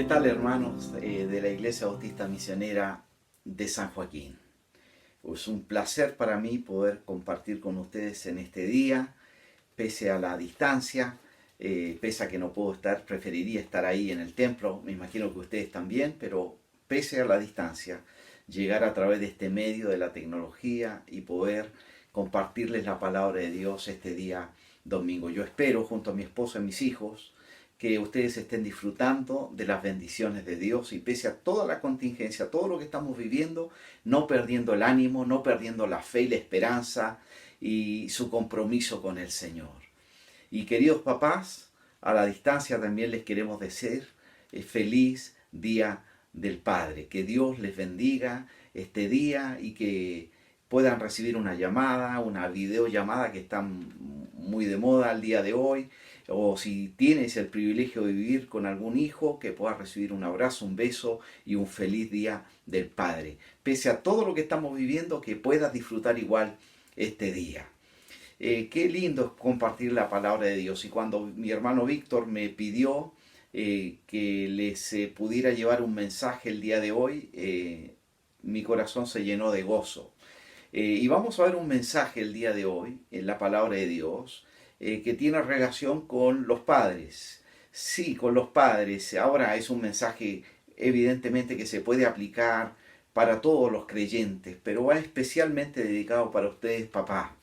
tal, hermanos de la Iglesia Bautista Misionera de San Joaquín? Es un placer para mí poder compartir con ustedes en este día, pese a la distancia, pese a que no puedo estar, preferiría estar ahí en el templo, me imagino que ustedes también, pero pese a la distancia, llegar a través de este medio de la tecnología y poder compartirles la palabra de Dios este día domingo. Yo espero, junto a mi esposa y mis hijos, que ustedes estén disfrutando de las bendiciones de Dios y pese a toda la contingencia, todo lo que estamos viviendo, no perdiendo el ánimo, no perdiendo la fe y la esperanza y su compromiso con el Señor. Y queridos papás, a la distancia también les queremos decir feliz Día del Padre. Que Dios les bendiga este día y que puedan recibir una llamada, una videollamada que están muy de moda el día de hoy, o si tienes el privilegio de vivir con algún hijo, que puedas recibir un abrazo, un beso y un feliz Día del Padre. Pese a todo lo que estamos viviendo, que puedas disfrutar igual este día. Qué lindo es compartir la palabra de Dios. Y cuando mi hermano Víctor me pidió que les pudiera llevar un mensaje el día de hoy, mi corazón se llenó de gozo. Y vamos a ver un mensaje el día de hoy en la palabra de Dios que tiene relación con los padres. Sí, con los padres. Ahora es un mensaje evidentemente que se puede aplicar para todos los creyentes, pero va especialmente dedicado para ustedes, papá.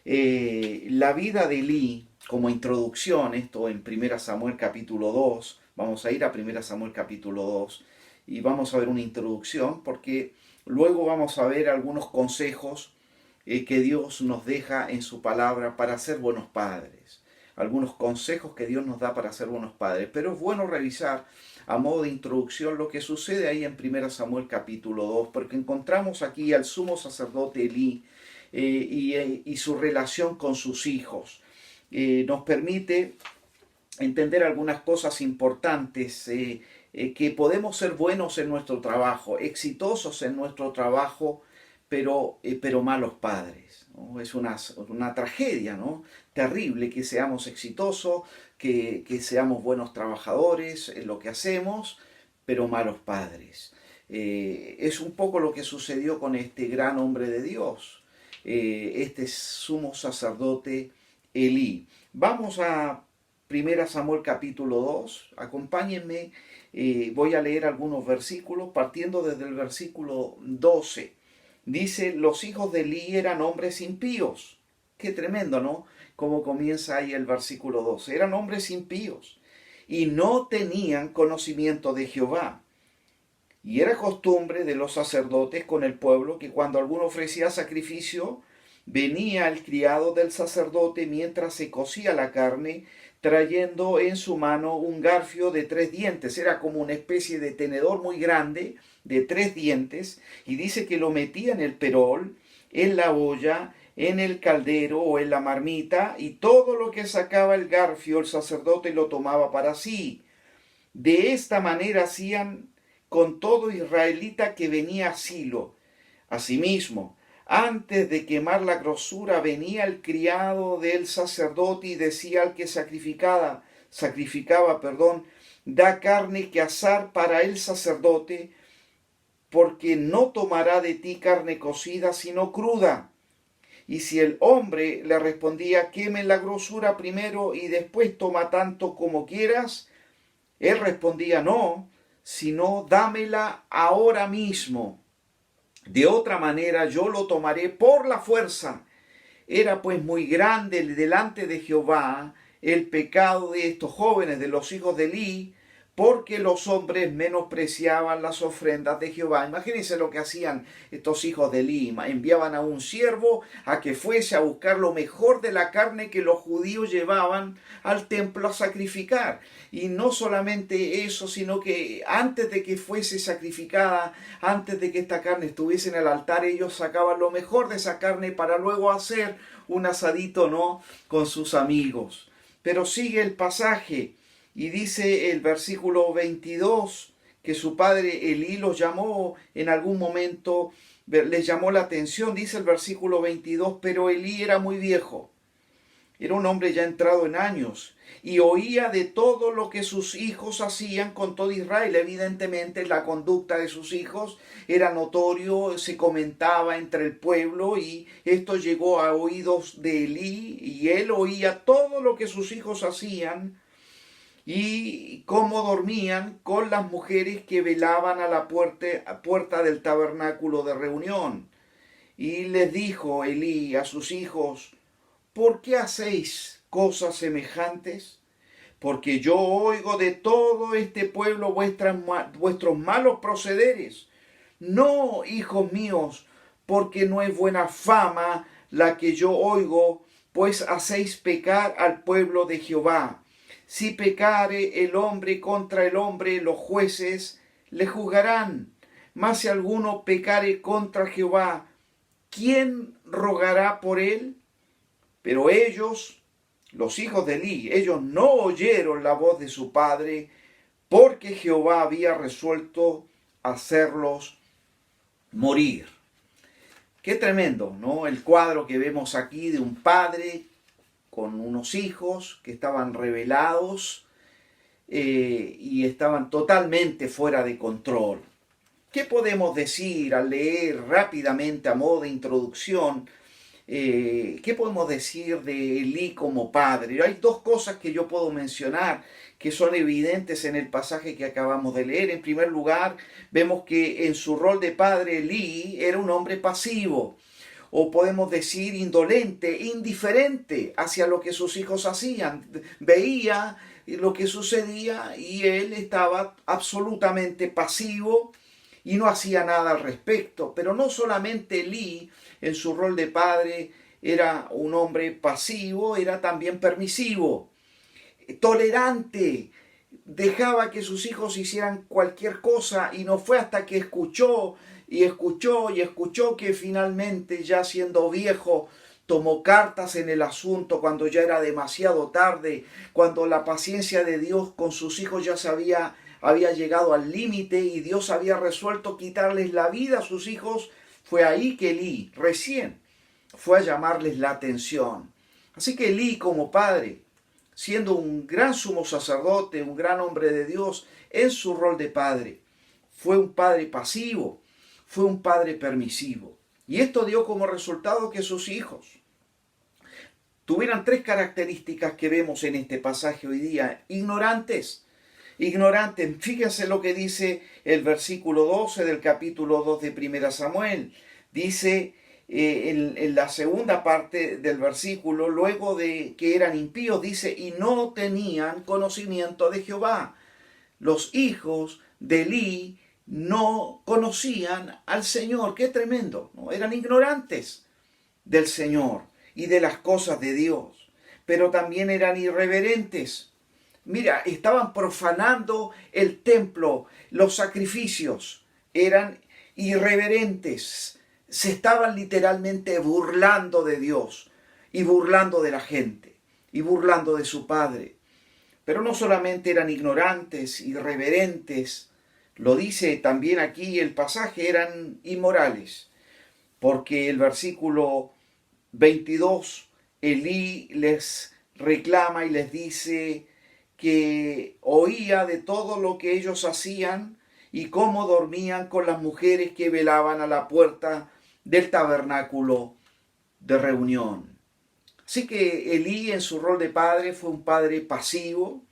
La vida de Elí, como introducción, esto en 1 Samuel capítulo 2, vamos a ir a 1 Samuel capítulo 2 y vamos a ver una introducción porque luego vamos a ver algunos consejos que Dios nos deja en su palabra para ser buenos padres. Algunos consejos que Dios nos da para ser buenos padres. Pero es bueno revisar a modo de introducción lo que sucede ahí en 1 Samuel capítulo 2, porque encontramos aquí al sumo sacerdote Elí y su relación con sus hijos. Nos permite entender algunas cosas importantes, que podemos ser buenos en nuestro trabajo, exitosos en nuestro trabajo, pero malos padres, ¿no? Es una tragedia, ¿no? Terrible que seamos exitosos, que seamos buenos trabajadores en lo que hacemos, pero malos padres. Es un poco lo que sucedió con este gran hombre de Dios, este sumo sacerdote Elí. Vamos a 1 Samuel capítulo 2, acompáñenme, voy a leer algunos versículos, partiendo desde el versículo 12. Dice, los hijos de Elí eran hombres impíos. Qué tremendo, ¿no? Como comienza ahí el versículo 12. Eran hombres impíos y no tenían conocimiento de Jehová. Y era costumbre de los sacerdotes con el pueblo que cuando alguno ofrecía sacrificio, venía el criado del sacerdote mientras se cocía la carne, trayendo en su mano un garfio de 3 dientes. Era como una especie de tenedor muy grande de 3 dientes, y dice que lo metía en el perol, en la olla, en el caldero o en la marmita, y todo lo que sacaba el garfio el sacerdote lo tomaba para sí. De esta manera hacían con todo israelita que venía a Silo. Asimismo, antes de quemar la grosura venía el criado del sacerdote y decía al que sacrificaba, da carne que asar para el sacerdote, porque no tomará de ti carne cocida, sino cruda. Y si el hombre le respondía, queme la grosura primero y después toma tanto como quieras, él respondía, no, sino dámela ahora mismo. De otra manera yo lo tomaré por la fuerza. Era pues muy grande delante de Jehová el pecado de estos jóvenes, de los hijos de Elí, porque los hombres menospreciaban las ofrendas de Jehová. Imagínense lo que hacían estos hijos de Elí. Enviaban a un siervo a que fuese a buscar lo mejor de la carne que los judíos llevaban al templo a sacrificar. Y no solamente eso, sino que antes de que fuese sacrificada, antes de que esta carne estuviese en el altar, ellos sacaban lo mejor de esa carne para luego hacer un asadito, ¿no?, con sus amigos. Pero sigue el pasaje. Y dice el versículo 22 que su padre Elí los llamó en algún momento, les llamó la atención, dice el versículo 22, pero Elí era muy viejo Era un hombre ya entrado en años y oía de todo lo que sus hijos hacían con todo Israel. Evidentemente la conducta de sus hijos era notorio, se comentaba entre el pueblo y esto llegó a oídos de Elí y él oía todo lo que sus hijos hacían y cómo dormían con las mujeres que velaban a la puerta del tabernáculo de reunión. Y les dijo Elí a sus hijos: ¿por qué hacéis cosas semejantes? Porque yo oigo de todo este pueblo vuestros malos procederes. No, hijos míos, porque no es buena fama la que yo oigo, pues hacéis pecar al pueblo de Jehová. Si pecare el hombre contra el hombre, los jueces le juzgarán. Mas si alguno pecare contra Jehová, ¿quién rogará por él? Pero ellos, los hijos de Elí, ellos no oyeron la voz de su padre, porque Jehová había resuelto hacerlos morir. Qué tremendo, ¿no? El cuadro que vemos aquí de un padre con unos hijos que estaban rebelados y estaban totalmente fuera de control. ¿Qué podemos decir al leer rápidamente a modo de introducción? ¿Qué podemos decir de Elí como padre? Hay dos cosas que yo puedo mencionar que son evidentes en el pasaje que acabamos de leer. En primer lugar, vemos que en su rol de padre Elí era un hombre pasivo, o podemos decir indolente, indiferente hacia lo que sus hijos hacían. Veía lo que sucedía y él estaba absolutamente pasivo y no hacía nada al respecto. Pero no solamente Elí, en su rol de padre, era un hombre pasivo, era también permisivo, tolerante, dejaba que sus hijos hicieran cualquier cosa y no fue hasta que escuchó que finalmente, ya siendo viejo, tomó cartas en el asunto cuando ya era demasiado tarde, cuando la paciencia de Dios con sus hijos ya había llegado al límite y Dios había resuelto quitarles la vida a sus hijos. Fue ahí que Elí recién fue a llamarles la atención. Así que Elí, como padre, siendo un gran sumo sacerdote, un gran hombre de Dios, en su rol de padre, fue un padre pasivo, fue un padre permisivo. Y esto dio como resultado que sus hijos tuvieran tres características que vemos en este pasaje hoy día: ignorantes. Fíjense lo que dice el versículo 12 del capítulo 2 de 1 Samuel. Dice en la segunda parte del versículo, luego de que eran impíos, dice: y no tenían conocimiento de Jehová. Los hijos de Elí no conocían al Señor. ¡Qué tremendo! ¿No? Eran ignorantes del Señor y de las cosas de Dios, pero también eran irreverentes. Mira, estaban profanando el templo, los sacrificios, eran irreverentes, se estaban literalmente burlando de Dios y burlando de la gente y burlando de su Padre. Pero no solamente eran ignorantes, irreverentes, lo dice también aquí el pasaje, eran inmorales, porque el versículo 22, Elí les reclama y les dice que oía de todo lo que ellos hacían y cómo dormían con las mujeres que velaban a la puerta del tabernáculo de reunión. Así que Elí, en su rol de padre, fue un padre pasivo,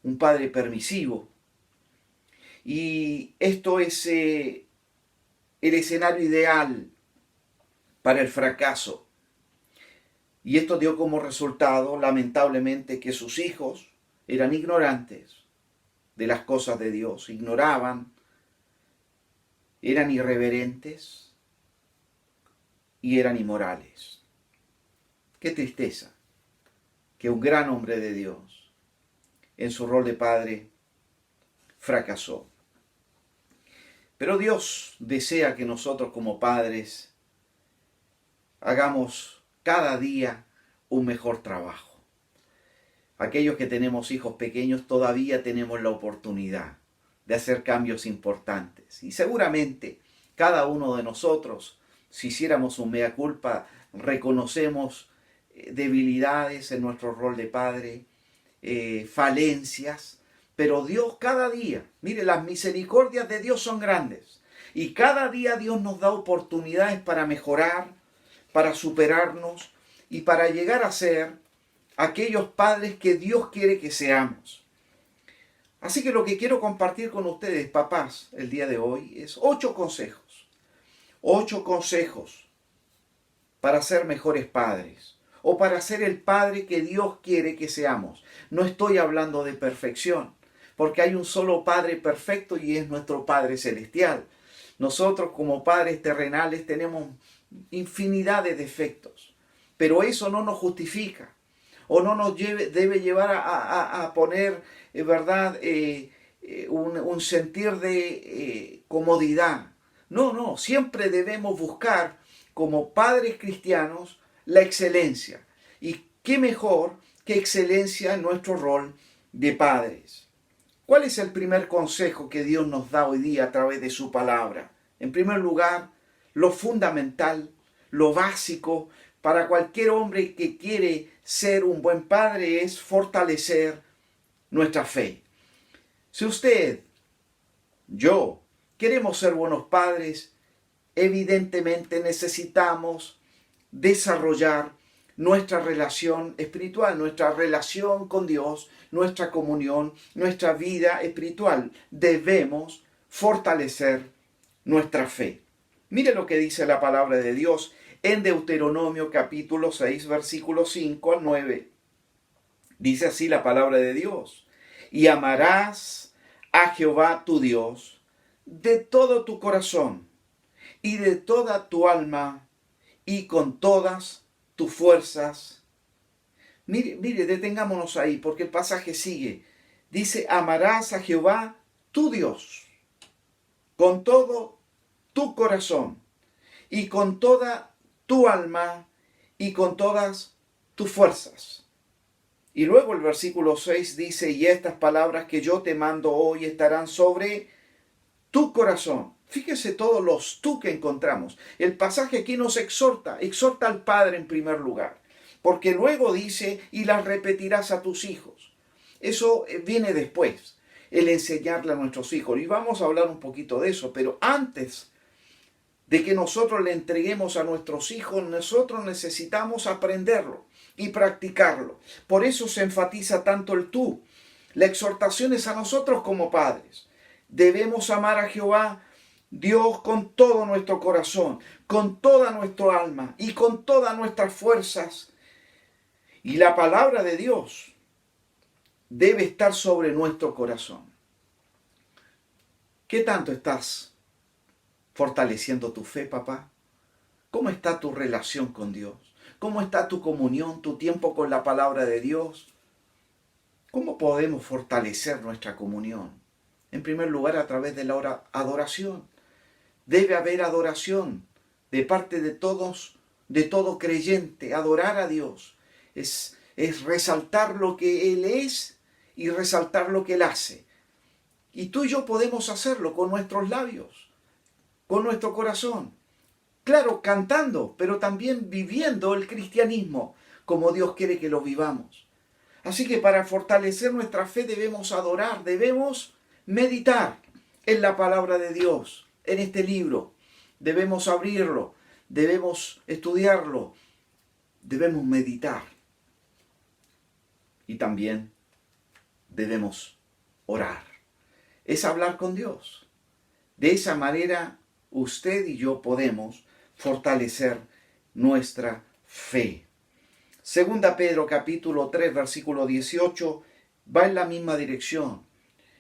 un padre permisivo. Y esto es el escenario ideal para el fracaso. Y esto dio como resultado, lamentablemente, que sus hijos eran ignorantes de las cosas de Dios, ignoraban, eran irreverentes y eran inmorales. Qué tristeza que un gran hombre de Dios, en su rol de padre, fracasó. Pero Dios desea que nosotros como padres hagamos cada día un mejor trabajo. Aquellos que tenemos hijos pequeños todavía tenemos la oportunidad de hacer cambios importantes. Y seguramente cada uno de nosotros, si hiciéramos un mea culpa, reconocemos debilidades en nuestro rol de padre, falencias, pero Dios cada día, mire, las misericordias de Dios son grandes y cada día Dios nos da oportunidades para mejorar, para superarnos y para llegar a ser aquellos padres que Dios quiere que seamos. Así que lo que quiero compartir con ustedes, papás, el día de hoy es 8 consejos. 8 consejos para ser mejores padres o para ser el padre que Dios quiere que seamos. No estoy hablando de perfección, porque hay un solo Padre perfecto y es nuestro Padre celestial. Nosotros como padres terrenales tenemos infinidad de defectos, pero eso no nos justifica o no nos debe llevar a poner, ¿verdad?, un sentir de comodidad. No, siempre debemos buscar como padres cristianos la excelencia. Y qué mejor que excelencia en nuestro rol de padres. ¿Cuál es el primer consejo que Dios nos da hoy día a través de su palabra? En primer lugar, lo fundamental, lo básico para cualquier hombre que quiere ser un buen padre es fortalecer nuestra fe. Si usted, yo, queremos ser buenos padres, evidentemente necesitamos desarrollar nuestra relación espiritual, nuestra relación con Dios, nuestra comunión, nuestra vida espiritual. Debemos fortalecer nuestra fe. Mire lo que dice la palabra de Dios en Deuteronomio capítulo 6, versículos 5 al 9. Dice así la palabra de Dios: y amarás a Jehová tu Dios de todo tu corazón y de toda tu alma y con todas tus fuerzas. Mire, detengámonos ahí porque el pasaje sigue. Dice, amarás a Jehová tu Dios con todo tu corazón y con toda tu alma y con todas tus fuerzas. Y luego el versículo 6 dice, y estas palabras que yo te mando hoy estarán sobre tu corazón. Fíjese todos los tú que encontramos. El pasaje aquí nos exhorta al Padre en primer lugar, porque luego dice, y las repetirás a tus hijos. Eso viene después, el enseñarle a nuestros hijos. Y vamos a hablar un poquito de eso, pero antes de que nosotros le entreguemos a nuestros hijos, nosotros necesitamos aprenderlo y practicarlo. Por eso se enfatiza tanto el tú. La exhortación es a nosotros como padres. Debemos amar a Jehová Dios con todo nuestro corazón, con toda nuestra alma y con todas nuestras fuerzas. Y la palabra de Dios debe estar sobre nuestro corazón. ¿Qué tanto estás fortaleciendo tu fe, papá? ¿Cómo está tu relación con Dios? ¿Cómo está tu comunión, tu tiempo con la palabra de Dios? ¿Cómo podemos fortalecer nuestra comunión? En primer lugar, a través de la adoración. Debe haber adoración de parte de todos, de todo creyente. Adorar a Dios es resaltar lo que Él es y resaltar lo que Él hace. Y tú y yo podemos hacerlo con nuestros labios, con nuestro corazón. Claro, cantando, pero también viviendo el cristianismo como Dios quiere que lo vivamos. Así que para fortalecer nuestra fe debemos adorar, debemos meditar en la palabra de Dios, en este libro. Debemos abrirlo, debemos estudiarlo, debemos meditar. Y también debemos orar. Es hablar con Dios. De esa manera usted y yo podemos fortalecer nuestra fe. Segunda Pedro capítulo 3 versículo 18 va en la misma dirección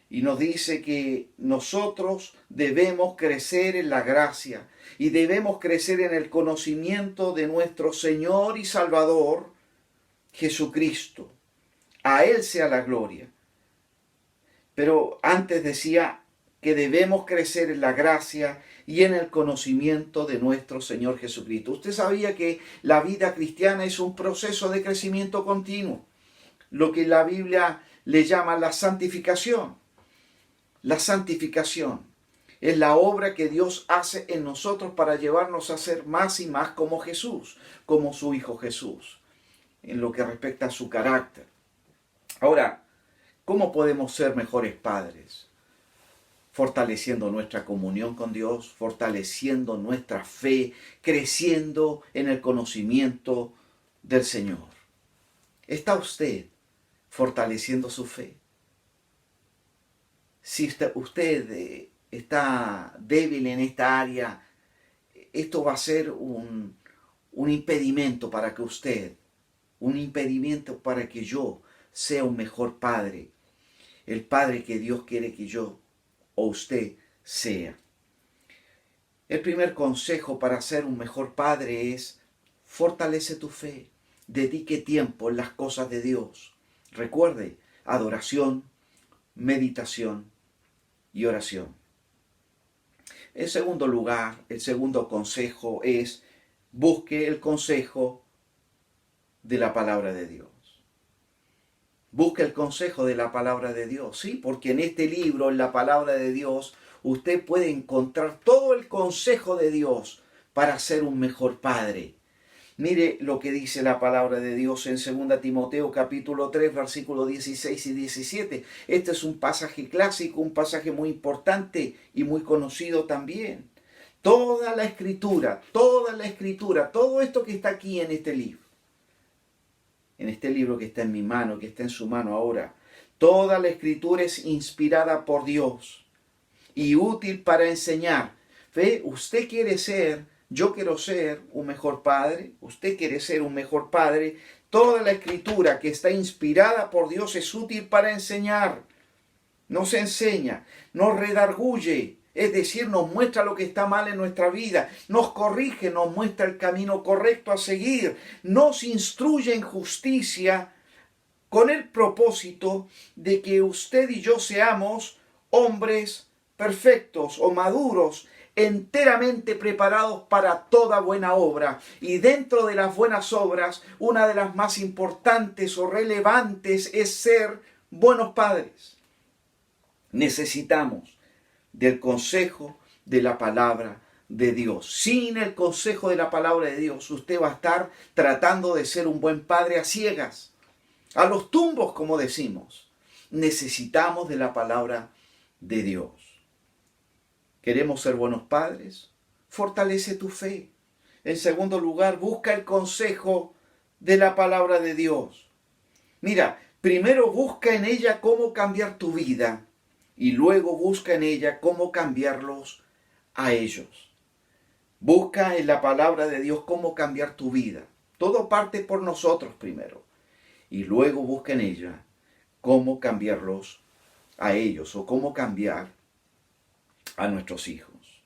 y nos dice que nosotros debemos crecer en la gracia y debemos crecer en el conocimiento de nuestro Señor y Salvador Jesucristo. A Él sea la gloria. Pero antes decía que debemos crecer en la gracia y en el conocimiento de nuestro Señor Jesucristo. Usted sabía que la vida cristiana es un proceso de crecimiento continuo, lo que la Biblia le llama la santificación. La santificación es la obra que Dios hace en nosotros para llevarnos a ser más y más como Jesús, como su Hijo Jesús. en lo que respecta a su carácter. Ahora, ¿cómo podemos ser mejores padres? Fortaleciendo nuestra comunión con Dios, fortaleciendo nuestra fe, creciendo en el conocimiento del Señor. ¿Está usted fortaleciendo su fe? Si usted está débil en esta área, esto va a ser un impedimento para que usted, un impedimento para que yo sea un mejor padre, el padre que Dios quiere que yo o usted sea. El primer consejo para ser un mejor padre es: fortalece tu fe, dedique tiempo en las cosas de Dios. Recuerde, adoración, meditación y oración. En segundo lugar, el segundo consejo es: busque el consejo de la palabra de Dios. Busque el consejo de la palabra de Dios, sí, porque en este libro, en la palabra de Dios, usted puede encontrar todo el consejo de Dios para ser un mejor padre. Mire lo que dice la palabra de Dios en 2 Timoteo capítulo 3, versículos 16 y 17. Este es un pasaje clásico, un pasaje muy importante y muy conocido también. Toda la escritura, todo esto que está aquí en este libro que está en mi mano, que está en su mano ahora, toda la escritura es inspirada por Dios y útil para enseñar. ¿Ve? Usted quiere ser, yo quiero ser un mejor padre, usted quiere ser un mejor padre. Toda la escritura que está inspirada por Dios es útil para enseñar. Nos enseña, nos redarguye, es decir, nos muestra lo que está mal en nuestra vida, nos corrige, nos muestra el camino correcto a seguir, nos instruye en justicia con el propósito de que usted y yo seamos hombres perfectos o maduros, enteramente preparados para toda buena obra. Y dentro de las buenas obras, una de las más importantes o relevantes es ser buenos padres. Necesitamos del consejo de la palabra de Dios. Sin el consejo de la palabra de Dios, usted va a estar tratando de ser un buen padre a ciegas, a los tumbos, como decimos. Necesitamos de la palabra de Dios. ¿Queremos ser buenos padres? Fortalece tu fe. En segundo lugar, busca el consejo de la palabra de Dios. Mira, primero busca en ella cómo cambiar tu vida y luego busca en ella cómo cambiarlos a ellos. Busca en la palabra de Dios cómo cambiar tu vida. Todo parte por nosotros primero. Y luego busca en ella cómo cambiarlos a ellos o cómo cambiar a nuestros hijos.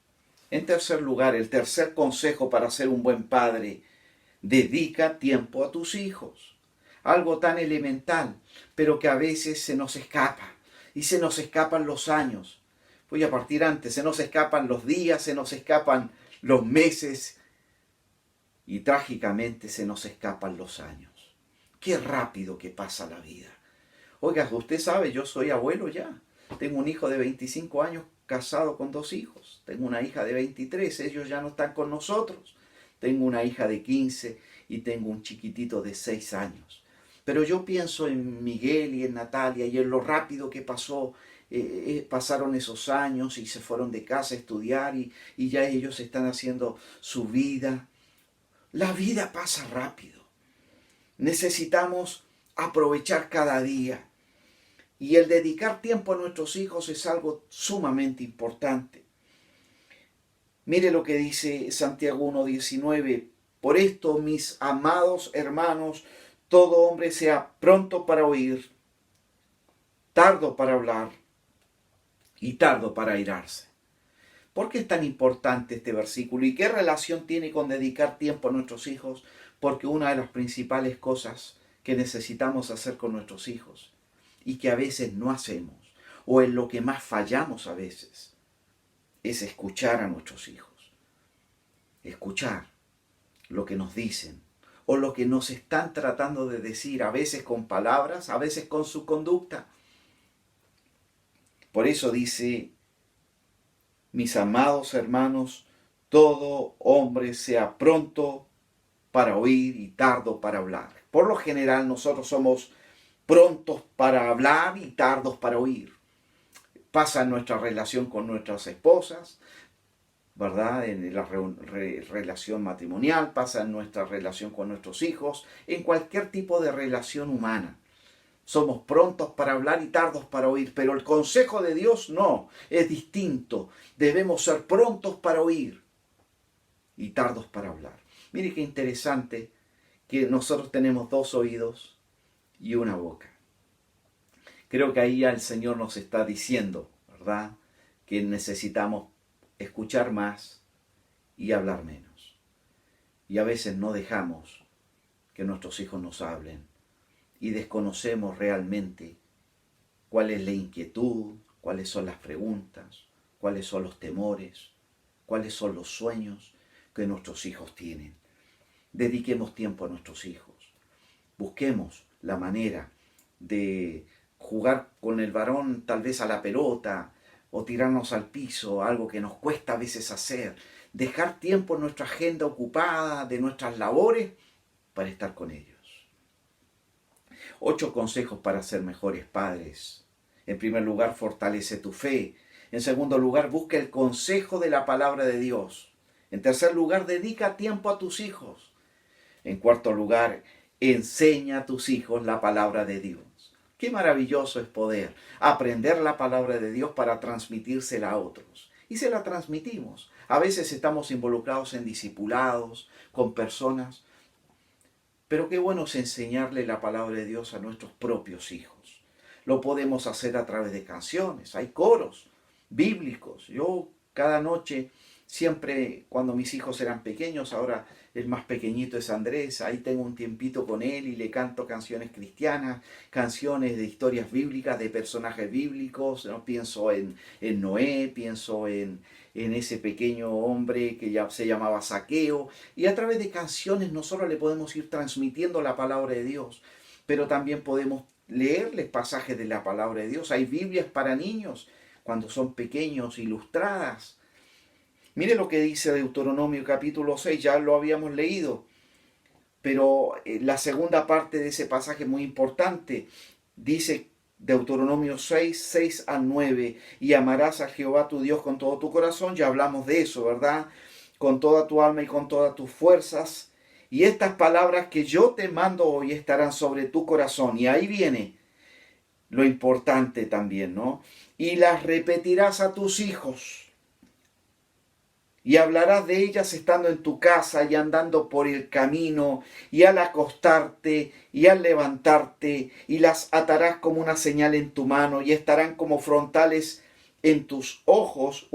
En tercer lugar, el tercer consejo para ser un buen padre: dedica tiempo a tus hijos. Algo tan elemental, pero que a veces se nos escapa. Y se nos escapan los años. Voy a partir antes. Se nos escapan los días, se nos escapan los meses. Y trágicamente se nos escapan los años. Qué rápido que pasa la vida. Oiga, usted sabe, yo soy abuelo ya. Tengo un hijo de 25 años casado con 2 hijos. Tengo una hija de 23, ellos ya no están con nosotros. Tengo una hija de 15 y tengo un chiquitito de 6 años. Pero yo pienso en Miguel y en Natalia y en lo rápido que pasaron esos años y se fueron de casa a estudiar y ya ellos están haciendo su vida. La vida pasa rápido. Necesitamos aprovechar cada día. Y el dedicar tiempo a nuestros hijos es algo sumamente importante. Mire lo que dice Santiago 1:19. Por esto, mis amados hermanos, todo hombre sea pronto para oír, tardo para hablar y tardo para airarse. ¿Por qué es tan importante este versículo? ¿Y qué relación tiene con dedicar tiempo a nuestros hijos? Porque una de las principales cosas que necesitamos hacer con nuestros hijos y que a veces no hacemos, o en lo que más fallamos a veces, es escuchar a nuestros hijos. Escuchar lo que nos dicen o lo que nos están tratando de decir, a veces con palabras, a veces con su conducta. Por eso dice: mis amados hermanos, todo hombre sea pronto para oír y tardo para hablar. Por lo general nosotros somos prontos para hablar y tardos para oír. Pasa en nuestra relación con nuestras esposas, ¿verdad? En la relación matrimonial, pasa en nuestra relación con nuestros hijos, en cualquier tipo de relación humana. Somos prontos para hablar y tardos para oír, pero el consejo de Dios no, es distinto. Debemos ser prontos para oír y tardos para hablar. Mire qué interesante que nosotros tenemos 2 oídos y una boca. Creo que ahí el Señor nos está diciendo, ¿verdad?, que necesitamos escuchar más y hablar menos. Y a veces no dejamos que nuestros hijos nos hablen y desconocemos realmente cuál es la inquietud, cuáles son las preguntas, cuáles son los temores, cuáles son los sueños que nuestros hijos tienen. Dediquemos tiempo a nuestros hijos. Busquemos la manera de jugar con el varón tal vez a la pelota o tirarnos al piso, algo que nos cuesta a veces hacer. Dejar tiempo en nuestra agenda ocupada de nuestras labores para estar con ellos. 8 consejos para ser mejores padres. En primer lugar, fortalece tu fe. En segundo lugar, busca el consejo de la palabra de Dios. En tercer lugar, dedica tiempo a tus hijos. En cuarto lugar, enseña a tus hijos la palabra de Dios. Qué maravilloso es poder aprender la palabra de Dios para transmitírsela a otros. Y se la transmitimos. A veces estamos involucrados en discipulados, con personas. Pero qué bueno es enseñarle la palabra de Dios a nuestros propios hijos. Lo podemos hacer a través de canciones. Hay coros bíblicos. Yo cada noche, siempre cuando mis hijos eran pequeños, ahora el más pequeñito es Andrés, ahí tengo un tiempito con él y le canto canciones cristianas, canciones de historias bíblicas, de personajes bíblicos, ¿no? Pienso en Noé, pienso en ese pequeño hombre que ya se llamaba Zaqueo, y a través de canciones nosotros le podemos ir transmitiendo la palabra de Dios, pero también podemos leerles pasajes de la palabra de Dios. Hay Biblias para niños cuando son pequeños, ilustradas. Mire lo que dice Deuteronomio capítulo 6, ya lo habíamos leído, pero la segunda parte de ese pasaje es muy importante. Dice Deuteronomio 6, 6 a 9, y amarás a Jehová tu Dios con todo tu corazón, ya hablamos de eso, ¿verdad? Con toda tu alma y con todas tus fuerzas. Y estas palabras que yo te mando hoy estarán sobre tu corazón. Y ahí viene lo importante también, ¿no? Y las repetirás a tus hijos. Y hablarás de ellas estando en tu casa y andando por el camino, y al acostarte y al levantarte, y las atarás como una señal en tu mano, y estarán como frontales en tus ojos,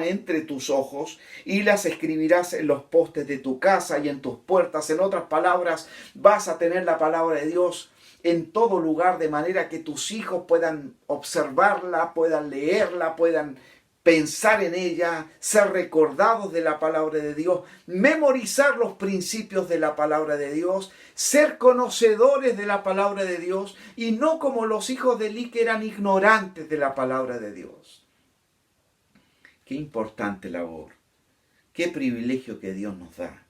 entre tus ojos, y las escribirás en los postes de tu casa y en tus puertas. En otras palabras, vas a tener la palabra de Dios en todo lugar, de manera que tus hijos puedan observarla, puedan leerla, puedan pensar en ella, ser recordados de la palabra de Dios, memorizar los principios de la palabra de Dios, ser conocedores de la palabra de Dios y no como los hijos de Eli que eran ignorantes de la palabra de Dios. Qué importante labor, qué privilegio que Dios nos da.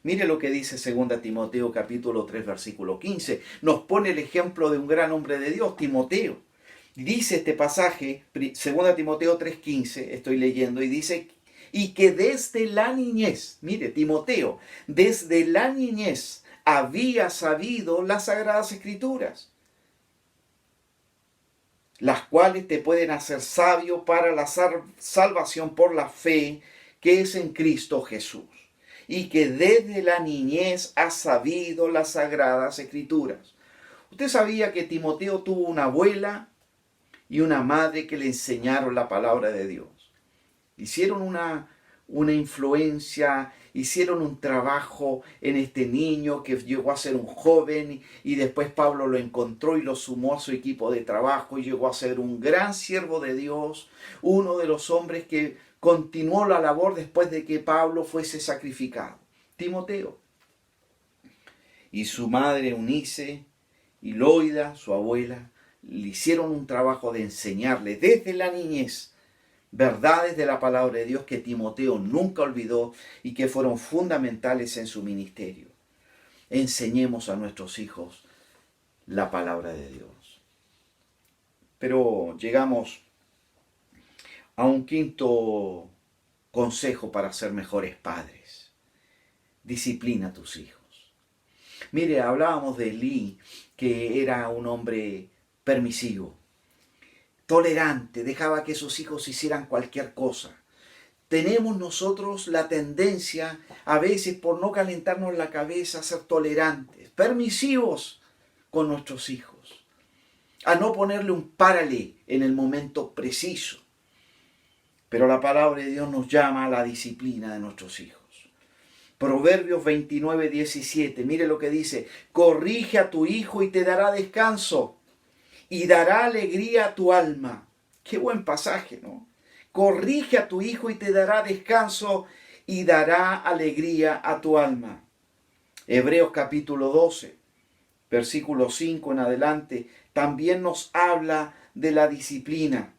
Mire lo que dice 2 Timoteo capítulo 3 versículo 15. Nos pone el ejemplo de un gran hombre de Dios, Timoteo. Dice este pasaje, 2 Timoteo 3:15, estoy leyendo, y dice, y que desde la niñez, mire, Timoteo, desde la niñez había sabido las Sagradas Escrituras, las cuales te pueden hacer sabio para la salvación por la fe que es en Cristo Jesús. Y que desde la niñez has sabido las Sagradas Escrituras. ¿Usted sabía que Timoteo tuvo una abuela y una madre que le enseñaron la palabra de Dios? Hicieron una influencia, hicieron un trabajo en este niño que llegó a ser un joven, y después Pablo lo encontró y lo sumó a su equipo de trabajo y llegó a ser un gran siervo de Dios, uno de los hombres que continuó la labor después de que Pablo fuese sacrificado, Timoteo. Y su madre Eunice y Loida, su abuela, le hicieron un trabajo de enseñarle desde la niñez verdades de la palabra de Dios que Timoteo nunca olvidó y que fueron fundamentales en su ministerio. enseñemos a nuestros hijos la palabra de Dios. Pero llegamos a un quinto consejo para ser mejores padres. Disciplina a tus hijos. Mire, hablábamos de Elí, que era un hombre permisivo, tolerante, dejaba que sus hijos hicieran cualquier cosa. Tenemos nosotros la tendencia, a veces por no calentarnos la cabeza, a ser tolerantes, permisivos con nuestros hijos, a no ponerle un párale en el momento preciso. Pero la palabra de Dios nos llama a la disciplina de nuestros hijos. Proverbios 29, 17, mire lo que dice: corrige a tu hijo y te dará descanso, y dará alegría a tu alma. Qué buen pasaje, ¿no? Corrige a tu hijo y te dará descanso, y dará alegría a tu alma. Hebreos capítulo 12, versículo 5 en adelante, también nos habla de la disciplina.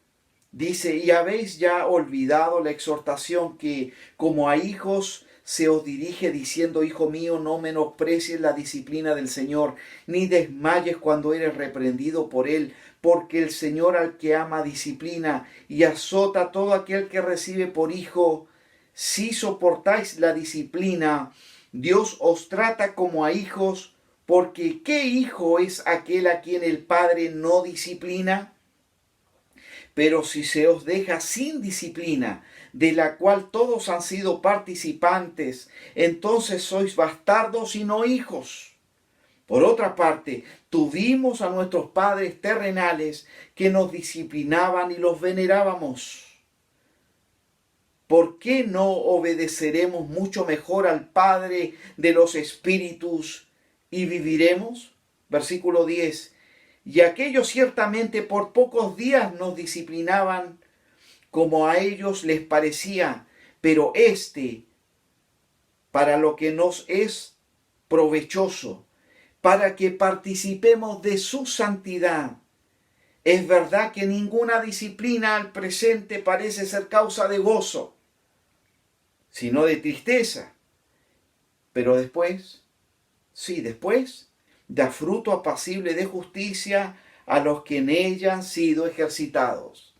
Dice: y habéis ya olvidado la exhortación que, como a hijos, se os dirige diciendo: hijo mío, no menosprecies la disciplina del Señor, ni desmayes cuando eres reprendido por Él, porque el Señor al que ama disciplina y azota a todo aquel que recibe por hijo. Si soportáis la disciplina, Dios os trata como a hijos, porque ¿qué hijo es aquel a quien el Padre no disciplina? Pero si se os deja sin disciplina, de la cual todos han sido participantes, entonces sois bastardos y no hijos. Por otra parte, tuvimos a nuestros padres terrenales que nos disciplinaban y los venerábamos. ¿Por qué no obedeceremos mucho mejor al Padre de los espíritus y viviremos? Versículo 10. Y aquellos ciertamente por pocos días nos disciplinaban como a ellos les parecía, pero para lo que nos es provechoso, para que participemos de su santidad. Es verdad que ninguna disciplina al presente parece ser causa de gozo, sino de tristeza. Pero después, después da fruto apacible de justicia a los que en ella han sido ejercitados.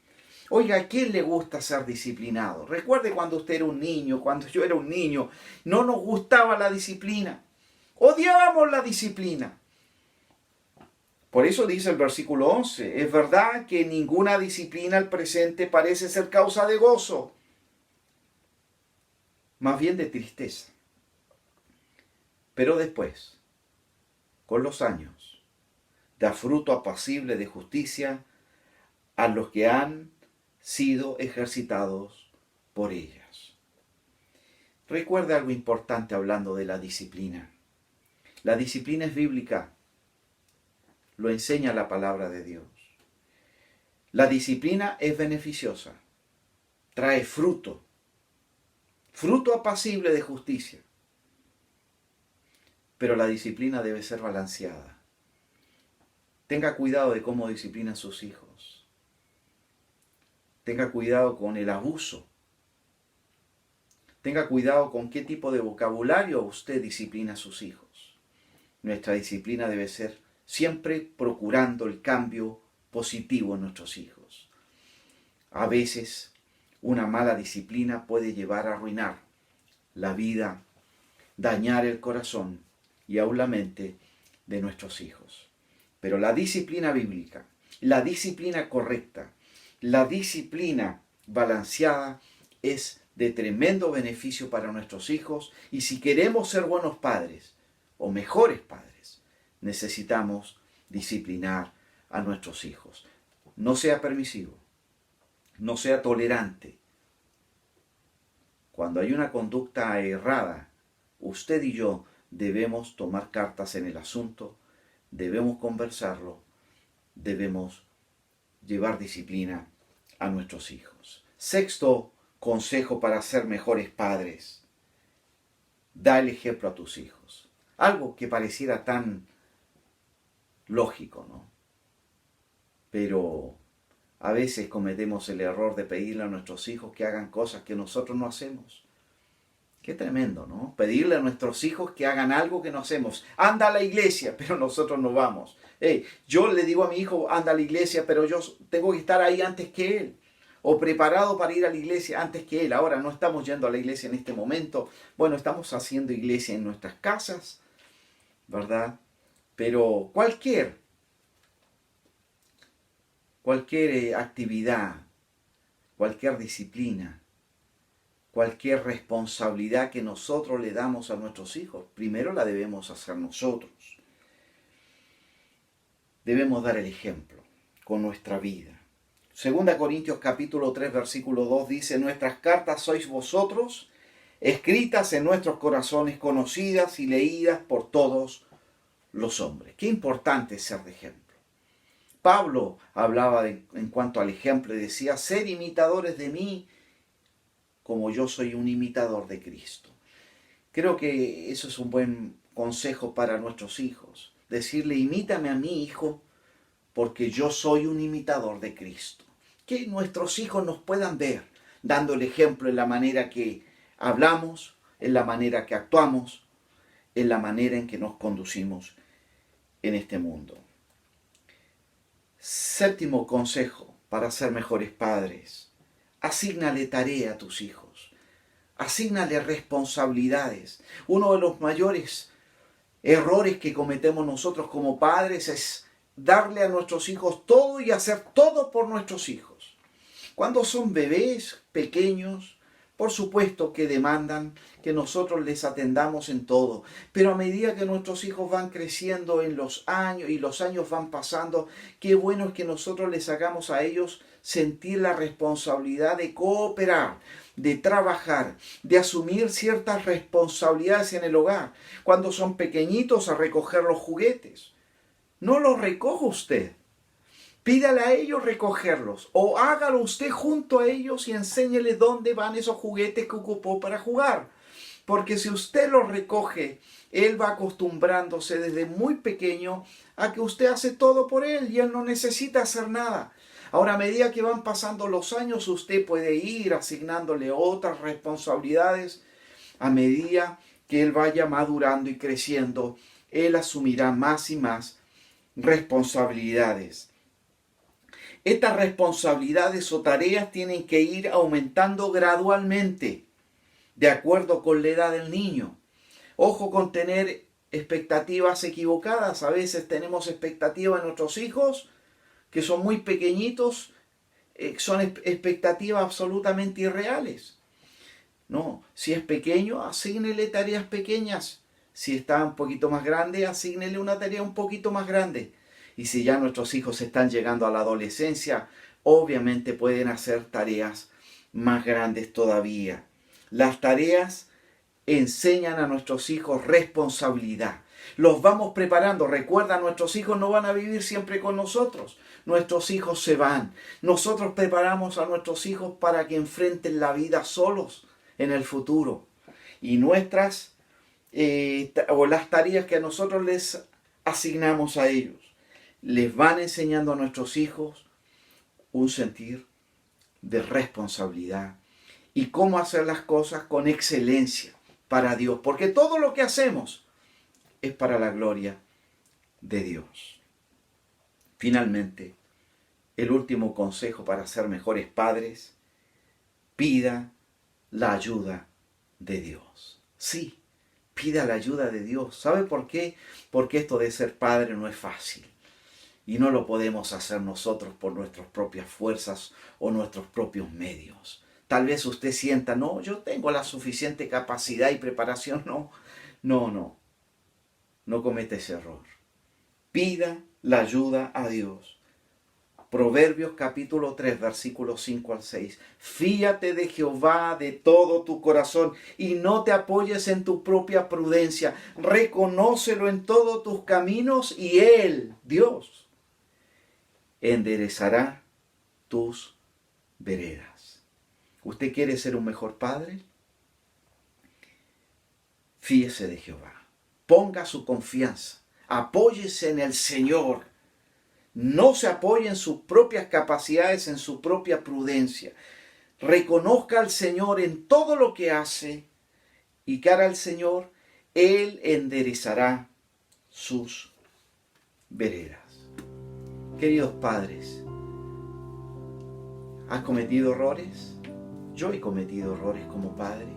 Oiga, ¿a quién le gusta ser disciplinado? Recuerde cuando usted era un niño, cuando yo era un niño, no nos gustaba la disciplina. Odiábamos la disciplina. Por eso dice el versículo 11, es verdad que ninguna disciplina al presente parece ser causa de gozo, más bien de tristeza. Pero después, con los años, da fruto apacible de justicia a los que han sido ejercitados por ellas. Recuerde algo importante hablando de la disciplina. La disciplina es bíblica. Lo enseña la palabra de Dios. La disciplina es beneficiosa. Trae fruto. Fruto apacible de justicia. Pero la disciplina debe ser balanceada. Tenga cuidado de cómo disciplina a sus hijos. Tenga cuidado con el abuso. Tenga cuidado con qué tipo de vocabulario usted disciplina a sus hijos. Nuestra disciplina debe ser siempre procurando el cambio positivo en nuestros hijos. A veces una mala disciplina puede llevar a arruinar la vida, dañar el corazón y aún la mente de nuestros hijos. Pero la disciplina bíblica, la disciplina correcta, la disciplina balanceada es de tremendo beneficio para nuestros hijos, y si queremos ser buenos padres o mejores padres, necesitamos disciplinar a nuestros hijos. No sea permisivo, no sea tolerante. Cuando hay una conducta errada, usted y yo debemos tomar cartas en el asunto, debemos conversarlo, debemos llevar disciplina a nuestros hijos. Sexto consejo para ser mejores padres: da el ejemplo a tus hijos. Algo que pareciera tan lógico, ¿no? Pero a veces cometemos el error de pedirle a nuestros hijos que hagan cosas que nosotros no hacemos. Qué tremendo, ¿no? Pedirle a nuestros hijos que hagan algo que no hacemos. Anda a la iglesia, pero nosotros no vamos. Hey, yo le digo a mi hijo, anda a la iglesia, pero yo tengo que estar ahí antes que él. O preparado para ir a la iglesia antes que él. Ahora no estamos yendo a la iglesia en este momento. Bueno, estamos haciendo iglesia en nuestras casas, ¿verdad? Pero cualquier actividad, cualquier disciplina, cualquier responsabilidad que nosotros le damos a nuestros hijos, primero la debemos hacer nosotros. Debemos dar el ejemplo con nuestra vida. 2 Corintios capítulo 3 versículo 2 dice: nuestras cartas sois vosotros, escritas en nuestros corazones, conocidas y leídas por todos los hombres. Qué importante es ser de ejemplo. Pablo hablaba en cuanto al ejemplo y decía: ser imitadores de mí como yo soy un imitador de Cristo. Creo que eso es un buen consejo para nuestros hijos. Decirle: imítame a mi hijo porque yo soy un imitador de Cristo. Que nuestros hijos nos puedan ver dando el ejemplo en la manera que hablamos, en la manera que actuamos, en la manera en que nos conducimos en este mundo. Séptimo consejo para ser mejores padres: asígnale tarea a tus hijos, asígnale responsabilidades. Uno de los mayores errores que cometemos nosotros como padres es darle a nuestros hijos todo y hacer todo por nuestros hijos. Cuando son bebés pequeños, por supuesto que demandan que nosotros les atendamos en todo, pero a medida que nuestros hijos van creciendo en los años y los años van pasando, qué bueno es que nosotros les hagamos a ellos sentir la responsabilidad de cooperar, de trabajar, de asumir ciertas responsabilidades en el hogar. Cuando son pequeñitos, a recoger los juguetes. No los recoja usted. Pídale a ellos recogerlos o hágalo usted junto a ellos y enséñele dónde van esos juguetes que ocupó para jugar. Porque si usted los recoge, él va acostumbrándose desde muy pequeño a que usted hace todo por él y él no necesita hacer nada. Ahora, a medida que van pasando los años, usted puede ir asignándole otras responsabilidades. A medida que él vaya madurando y creciendo, él asumirá más y más responsabilidades. Estas responsabilidades o tareas tienen que ir aumentando gradualmente, de acuerdo con la edad del niño. Ojo con tener expectativas equivocadas. A veces tenemos expectativas en nuestros hijos que son muy pequeñitos, son expectativas absolutamente irreales. No, si es pequeño, asígnele tareas pequeñas. Si está un poquito más grande, asígnele una tarea un poquito más grande. Y si ya nuestros hijos están llegando a la adolescencia, obviamente pueden hacer tareas más grandes todavía. Las tareas enseñan a nuestros hijos responsabilidad. Los vamos preparando. Recuerda, nuestros hijos no van a vivir siempre con nosotros. Nuestros hijos se van. Nosotros preparamos a nuestros hijos para que enfrenten la vida solos en el futuro. Y las tareas que a nosotros les asignamos a ellos, les van enseñando a nuestros hijos un sentir de responsabilidad y cómo hacer las cosas con excelencia para Dios. Porque todo lo que hacemos es para la gloria de Dios. Finalmente, el último consejo para ser mejores padres: pida la ayuda de Dios. Sí, pida la ayuda de Dios. ¿Sabe por qué? Porque esto de ser padre no es fácil. Y no lo podemos hacer nosotros por nuestras propias fuerzas o nuestros propios medios. Tal vez usted sienta: no, yo tengo la suficiente capacidad y preparación. No cometa ese error. Pida la ayuda a Dios. Proverbios capítulo 3, versículos 5 al 6. Fíate de Jehová de todo tu corazón y no te apoyes en tu propia prudencia. Reconócelo en todos tus caminos y Él, Dios, enderezará tus veredas. ¿Usted quiere ser un mejor padre? Fíese de Jehová. Ponga su confianza. Apóyese en el Señor. No se apoye en sus propias capacidades, en su propia prudencia. Reconozca al Señor en todo lo que hace ¿Y qué hará el Señor? Él enderezará sus veredas. Queridos padres, ¿has cometido errores? Yo he cometido errores como padre,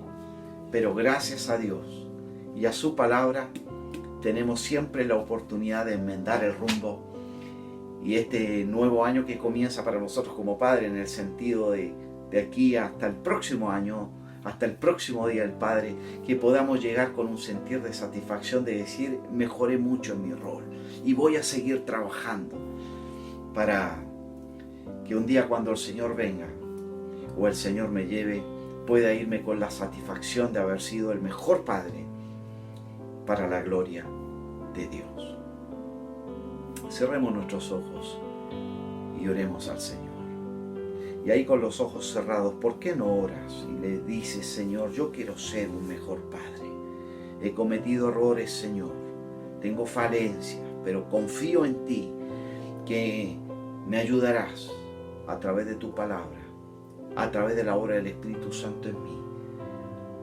pero gracias a Dios y a su palabra tenemos siempre la oportunidad de enmendar el rumbo. Y este nuevo año que comienza para nosotros como padres, en el sentido de aquí hasta el próximo año, hasta el próximo Día del Padre, que podamos llegar con un sentir de satisfacción de decir, mejoré mucho en mi rol y voy a seguir trabajando para que un día cuando el Señor venga o el Señor me lleve, pueda irme con la satisfacción de haber sido el mejor padre para la gloria de Dios. Cerremos nuestros ojos y oremos al Señor. Y ahí con los ojos cerrados, ¿por qué no oras y le dices, Señor, yo quiero ser un mejor padre? He cometido errores, Señor, tengo falencias, pero confío en ti, que me ayudarás a través de tu palabra, a través de la obra del Espíritu Santo en mí,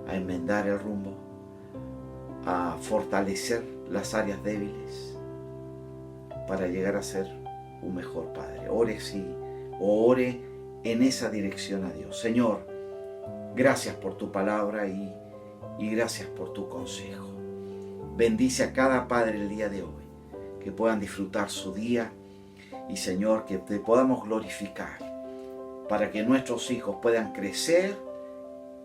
a enmendar el rumbo, a fortalecer las áreas débiles, para llegar a ser un mejor padre. Ore ore en esa dirección a Dios. Señor, gracias por tu palabra y gracias por tu consejo. Bendice a cada padre el día de hoy, que puedan disfrutar su día y, Señor, que te podamos glorificar para que nuestros hijos puedan crecer,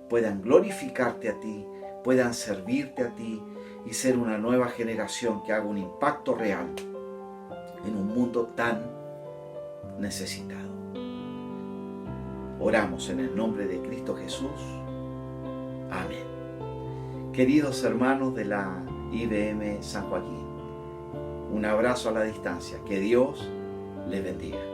puedan glorificarte a ti, puedan servirte a ti y ser una nueva generación que haga un impacto real en un mundo tan necesitado. Oramos en el nombre de Cristo Jesús. Amén. Queridos hermanos de la IBM San Joaquín, un abrazo a la distancia. Que Dios les bendiga.